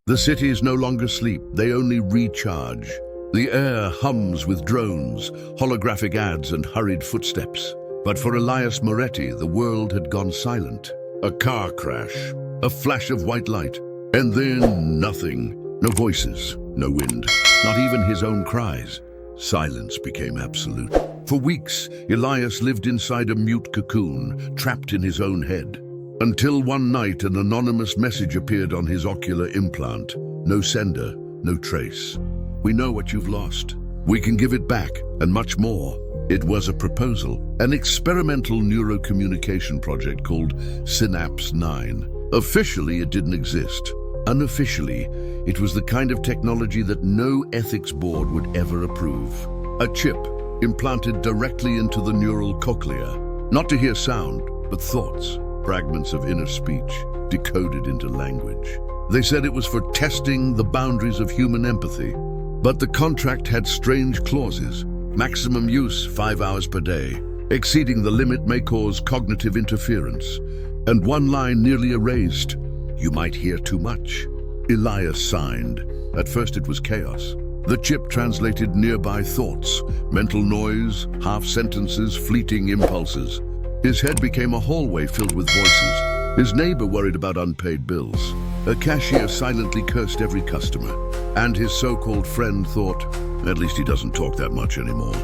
The cities no longer sleep, they only recharge. The air hums with drones, holographic ads and hurried footsteps. But for Elias Moretti, the world had gone silent. A car crash, a flash of white light, and then nothing. No voices, no wind, not even his own cries. Silence became absolute. For weeks, Elias lived inside a mute cocoon, trapped in his own head. Until one night, an anonymous message appeared on his ocular implant. No sender, no trace. We know what you've lost. We can give it back, and much more. It was a proposal, an experimental neurocommunication project called Synapse 9. Officially, it didn't exist. Unofficially, it was the kind of technology that no ethics board would ever approve. A chip implanted directly into the neural cochlea, not to hear sound, but thoughts, fragments of inner speech, decoded into language. They said it was for testing the boundaries of human empathy, but the contract had strange clauses. Maximum use 5 hours per day. Exceeding the limit may cause cognitive interference. And one line nearly erased. You might hear too much. Elias signed. At first it was chaos. The chip translated nearby thoughts, mental noise, half sentences, fleeting impulses. His head became a hallway filled with voices. His neighbor worried about unpaid bills. A cashier silently cursed every customer. And his so-called friend thought, at least he doesn't talk that much anymore.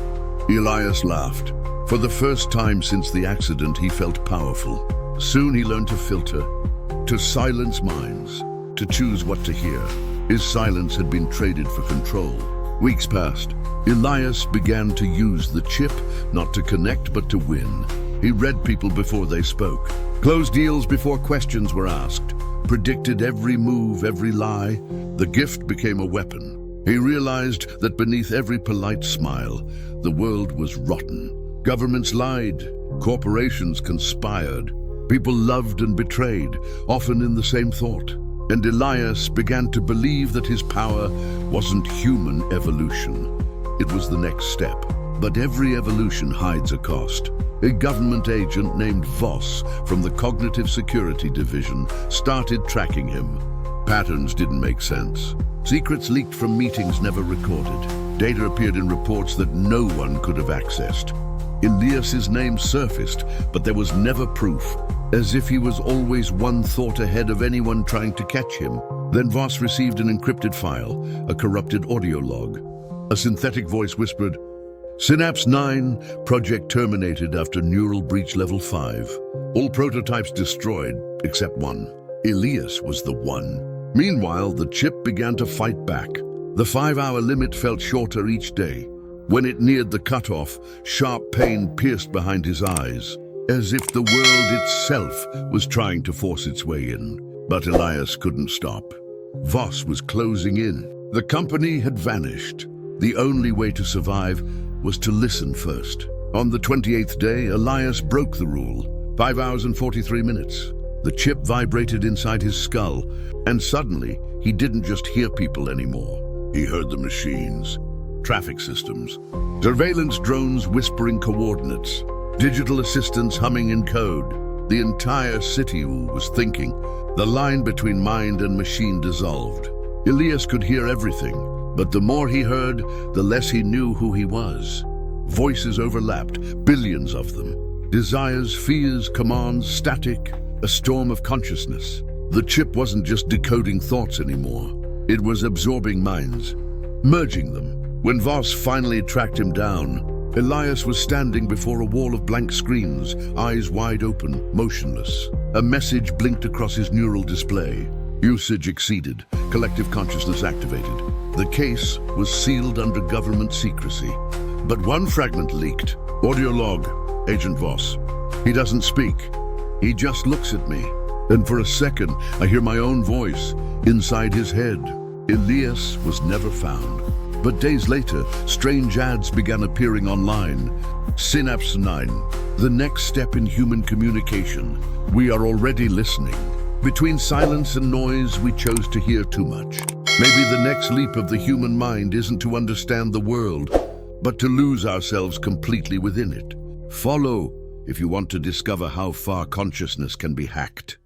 Elias laughed. For the first time since the accident, he felt powerful. Soon he learned to filter, to silence minds, to choose what to hear. His silence had been traded for control. Weeks passed. Elias began to use the chip, not to connect, but to win. He read people before they spoke, closed deals before questions were asked, predicted every move, every lie. The gift became a weapon. He realized that beneath every polite smile, the world was rotten. Governments lied, corporations conspired, people loved and betrayed, often in the same thought. And Elias began to believe that his power wasn't human evolution. It was the next step. But every evolution hides a cost. A government agent named Voss from the Cognitive Security Division started tracking him. Patterns didn't make sense. Secrets leaked from meetings never recorded. Data appeared in reports that no one could have accessed. Elias's name surfaced, but there was never proof, as if he was always one thought ahead of anyone trying to catch him. Then Voss received an encrypted file, a corrupted audio log. A synthetic voice whispered, Synapse 9, project terminated after neural breach level 5. All prototypes destroyed, except one. Elias was the one. Meanwhile, the chip began to fight back. The 5-hour limit felt shorter each day. When it neared the cutoff, sharp pain pierced behind his eyes, as if the world itself was trying to force its way in. But Elias couldn't stop. Voss was closing in. The company had vanished. The only way to survive was to listen first. On the 28th day, Elias broke the rule. 5 hours and 43 minutes. The chip vibrated inside his skull, and suddenly, he didn't just hear people anymore. He heard the machines, traffic systems, surveillance drones whispering coordinates, digital assistants humming in code. The entire city was thinking. The line between mind and machine dissolved. Elias could hear everything, but the more he heard, the less he knew who he was. Voices overlapped, billions of them. Desires, fears, commands, static, a storm of consciousness. The chip wasn't just decoding thoughts anymore. It was absorbing minds, merging them. When Voss finally tracked him down, Elias was standing before a wall of blank screens, eyes wide open, motionless. A message blinked across his neural display. Usage exceeded, collective consciousness activated. The case was sealed under government secrecy. But one fragment leaked. Audio log, Agent Voss. He doesn't speak. He just looks at me. And for a second, I hear my own voice inside his head. Elias was never found. But days later, strange ads began appearing online. Synapse 9, the next step in human communication. We are already listening. Between silence and noise, we chose to hear too much. Maybe the next leap of the human mind isn't to understand the world, but to lose ourselves completely within it. Follow if you want to discover how far consciousness can be hacked.